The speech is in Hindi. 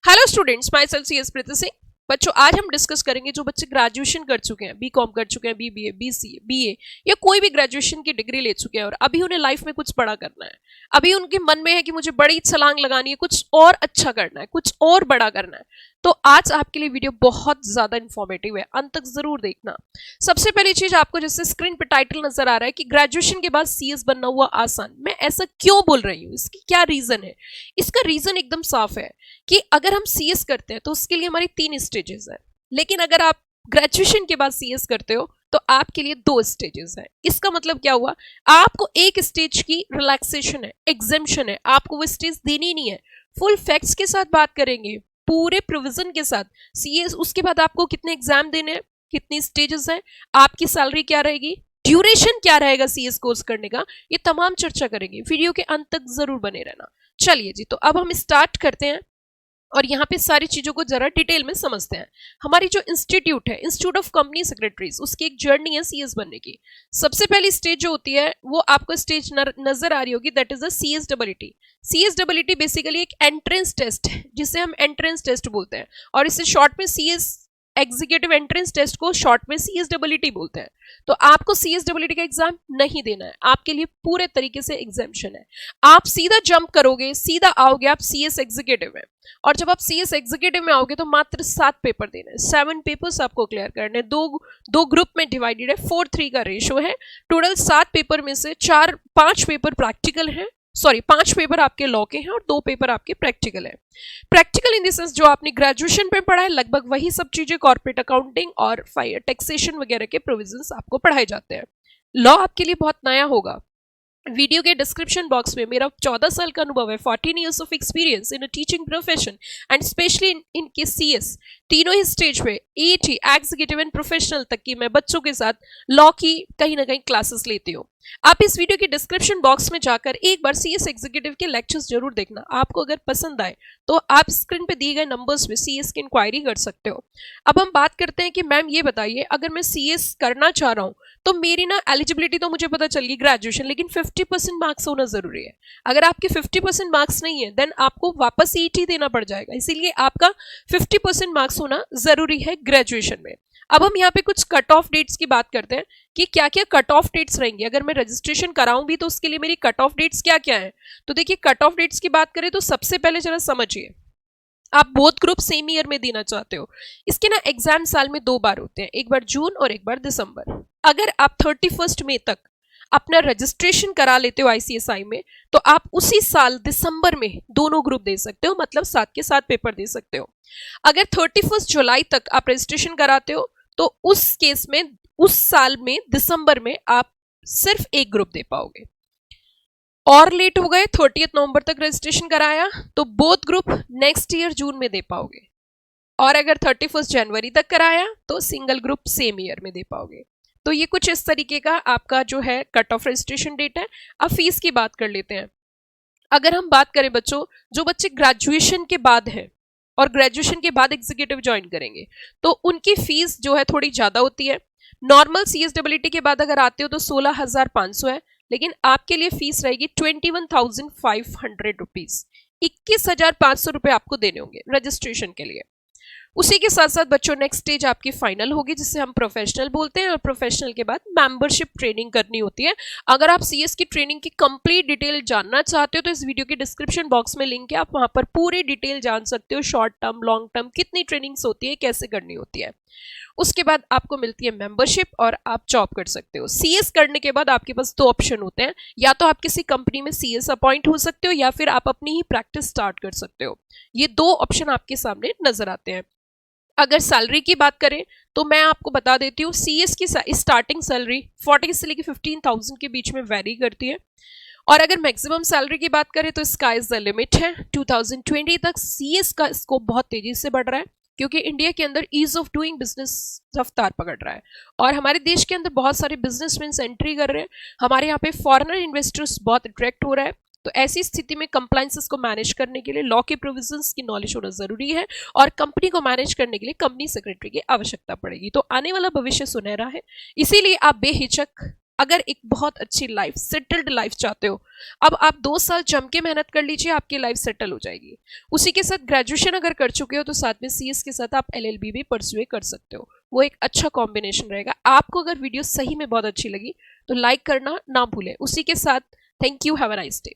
Hello students, myself C S Preeti Singh. बच्चों, आज हम डिस्कस करेंगे जो बच्चे ग्रेजुएशन कर चुके हैं, बीकॉम कर चुके हैं, बीबीए, बीसीए, बीए या कोई भी ग्रेजुएशन की डिग्री ले चुके हैं और अभी उन्हें लाइफ में कुछ बड़ा करना है। अभी उनके मन में है कि मुझे बड़ी छलांग लगानी है, कुछ और अच्छा करना है, कुछ और बड़ा करना है। तो आज आपके लिए वीडियो बहुत ज्यादा इंफॉर्मेटिव है, अंत तक जरूर देखना। सबसे पहली चीज, आपको जैसे स्क्रीन पे टाइटल नजर आ रहा है कि ग्रेजुएशन के बाद सीएस बनना हुआ आसान। मैं ऐसा क्यों बोल रही हूँ, इसकी क्या रीजन है? इसका रीजन एकदम साफ है कि अगर हम सीएस करते हैं तो उसके लिए हमारी 3 स्टेजेस है, लेकिन अगर आप ग्रेजुएशन के बाद सीएस करते हो तो आपके लिए 2 स्टेजेस है। इसका मतलब क्या हुआ? आपको एक स्टेज की रिलैक्सेशन है, एग्जेम्पशन है, आपको वो स्टेज देनी नहीं है। फुल फैक्ट्स के साथ बात करेंगे, पूरे प्रोविजन के साथ सीएस। उसके बाद आपको कितने एग्जाम देने हैं, कितनी स्टेजेस हैं, आपकी सैलरी क्या रहेगी, ड्यूरेशन क्या रहेगा सीएस कोर्स करने का, ये तमाम चर्चा करेंगे। वीडियो के अंत तक जरूर बने रहना। चलिए जी, तो अब हम स्टार्ट करते हैं और यहाँ पे सारी चीजों को जरा डिटेल में समझते हैं। हमारी जो इंस्टीट्यूट है, इंस्टीट्यूट ऑफ कंपनी सेक्रेटरीज, उसकी एक जर्नी है सीएस बनने की। सबसे पहली स्टेज जो होती है वो आपको स्टेज नजर आ रही होगी, दैट इज द सीएसडब्ल्यूटी। सीएसडब्ल्यूटी बेसिकली एक एंट्रेंस टेस्ट है जिसे हम एंट्रेंस टेस्ट बोलते हैं, और इसे शॉर्ट में सीएस एग्जीक्यूटिव एंट्रेंस टेस्ट को शॉर्ट में सीएसडब्ल्यूटी बोलते हैं। तो आपको सीएसडब्ल्यूटी का एग्जाम नहीं देना है, आपके लिए पूरे तरीके से एग्जाम्शन है। आप सीधा जंप करोगे, सीधा आओगे आप सीएस एग्जीक्यूटिव में, और जब आप सीएस एग्जीक्यूटिव में आओगे तो मात्र 7 पेपर देने हैं। 7 पेपर्स आपको क्लियर करने हैं। दो ग्रुप में डिवाइडेड है, 4:3 का रेशो है। टोटल 7 पेपर में से 5 पेपर प्रैक्टिकल है, 5 पेपर आपके लॉ के हैं और 2 पेपर आपके प्रैक्टिकल है। प्रैक्टिकल इन द सेंस जो आपने ग्रेजुएशन पे पढ़ा है, लगभग वही सब चीजें, कॉर्पोरेट अकाउंटिंग और टैक्सेशन वगैरह के प्रोविजंस आपको पढ़ाए जाते हैं। लॉ आपके लिए बहुत नया होगा। वीडियो के डिस्क्रिप्शन बॉक्स में मेरा 14 साल का अनुभव है, 14 years of experience in a teaching profession and specially in के सीएस, तीनों ही स्टेज पे, ईटी, एग्जीक्यूटिव एंड प्रोफेशनल तक की, मैं बच्चों के साथ लॉ की कहीं ना कहीं क्लासेस लेती हूँ। आप इस वीडियो के डिस्क्रिप्शन बॉक्स में जाकर एक बार सीएस एग्जीक्यूटिव के लेक्चर्स जरूर देखना। आपको अगर पसंद आए तो आप स्क्रीन पे दिए गए नंबर्स में सीएस की इंक्वायरी कर सकते हो। अब हम बात करते हैं कि मैम ये बताइए, अगर मैं सीएस करना चाह रहा हूँ तो मेरी ना एलिजिबिलिटी तो मुझे पता चल गई ग्रेजुएशन, लेकिन 50% मार्क्स होना जरूरी है। अगर आपके 50% मार्क्स नहीं है देन आपको वापस सीईटी देना पड़ जाएगा, इसीलिए आपका 50% मार्क्स होना जरूरी है ग्रेजुएशन में। अब हम यहाँ पे कुछ कट ऑफ डेट्स की बात करते हैं कि क्या क्या कट ऑफ डेट्स रहेंगी। अगर मैं रजिस्ट्रेशन कराऊं भी तो उसके लिए मेरी कट ऑफ डेट्स क्या क्या है। तो देखिए, कट ऑफ डेट्स की बात करें तो सबसे पहले जरा समझिए, आप बोथ ग्रुप सेम ईयर में देना चाहते हो, इसके ना एग्जाम साल में 2 बार होते हैं, एक बार जून और एक बार दिसंबर। अगर आप 31 मई तक अपना रजिस्ट्रेशन करा लेते हो आईसीएसआई में तो आप उसी साल दिसंबर में दोनों ग्रुप दे सकते हो, मतलब 7 के 7 पेपर दे सकते हो। अगर 31 जुलाई तक आप रजिस्ट्रेशन कराते हो तो उस केस में उस साल में दिसंबर में आप सिर्फ एक ग्रुप दे पाओगे। और लेट हो गए, 30 नवंबर तक रजिस्ट्रेशन कराया तो बोथ ग्रुप नेक्स्ट ईयर जून में दे पाओगे। और अगर 31 जनवरी तक कराया तो सिंगल ग्रुप सेम ईयर में दे पाओगे। तो ये कुछ इस तरीके का आपका जो है कट ऑफ रजिस्ट्रेशन डेट है। अब फीस की बात कर लेते हैं। अगर हम बात करें बच्चों, जो बच्चे ग्रेजुएशन के बाद हैं और ग्रेजुएशन के बाद एग्जीक्यूटिव ज्वाइन करेंगे तो उनकी फीस जो है थोड़ी ज्यादा होती है। नॉर्मल सीएसडब्ल्यूटी के बाद अगर आते हो तो 16,500 है, लेकिन आपके लिए फीस रहेगी 21,500 रुपीज। 21,500 रुपये आपको देने होंगे रजिस्ट्रेशन के लिए। उसी के साथ साथ बच्चों नेक्स्ट स्टेज आपकी फाइनल होगी, जिसे हम प्रोफेशनल बोलते हैं, और प्रोफेशनल के बाद मेंबरशिप ट्रेनिंग करनी होती है। अगर आप सीएस की ट्रेनिंग की कंप्लीट डिटेल जानना चाहते हो तो इस वीडियो के डिस्क्रिप्शन बॉक्स में लिंक है, आप वहां पर पूरी डिटेल जान सकते हो, शॉर्ट टर्म, लॉन्ग टर्म, कितनी ट्रेनिंग्स होती है, कैसे करनी होती है। उसके बाद आपको मिलती है मेंबरशिप और आप जॉब कर सकते हो। सीएस करने के बाद आपके पास 2 ऑप्शन होते हैं, या तो आप किसी कंपनी में सीएस अपॉइंट हो सकते हो या फिर आप अपनी ही प्रैक्टिस स्टार्ट कर सकते हो। ये 2 ऑप्शन आपके सामने नजर आते हैं। अगर सैलरी की बात करें तो मैं आपको बता देती हूँ, सीएस की स्टार्टिंग सैलरी 40 से लेकर 15,000 के बीच में वेरी करती है। और अगर मैक्सिमम सैलरी की बात करें तो स्काई इज द लिमिट है। 2020 तक सीएस का स्कोप बहुत तेजी से बढ़ रहा है, क्योंकि इंडिया के अंदर ईज ऑफ डूइंग बिजनेस रफ्तार पकड़ रहा है और हमारे देश के अंदर बहुत सारे बिजनेसमैन एंट्री कर रहे हैं। हमारे यहाँ पे फॉरेनर इन्वेस्टर्स बहुत अट्रैक्ट हो रहा है। तो ऐसी स्थिति में कंप्लायंसेस को मैनेज करने के लिए लॉ के प्रोविजंस की नॉलेज होना जरूरी है, और कंपनी को मैनेज करने के लिए कंपनी सेक्रेटरी की आवश्यकता पड़ेगी। तो आने वाला भविष्य सुनहरा है, इसीलिए आप बेहिचक अगर एक बहुत अच्छी लाइफ, सेटल्ड लाइफ चाहते हो, अब आप 2 साल जम के मेहनत कर लीजिए, आपकी लाइफ सेटल हो जाएगी। उसी के साथ ग्रेजुएशन अगर कर चुके हो तो साथ में सीएस के साथ आप एलएलबी भी परस्यू कर सकते हो। वो एक अच्छा कॉम्बिनेशन रहेगा। आपको अगर वीडियो सही में बहुत अच्छी लगी तो लाइक करना ना भूलें। उसी के साथ thank you, have a nice day.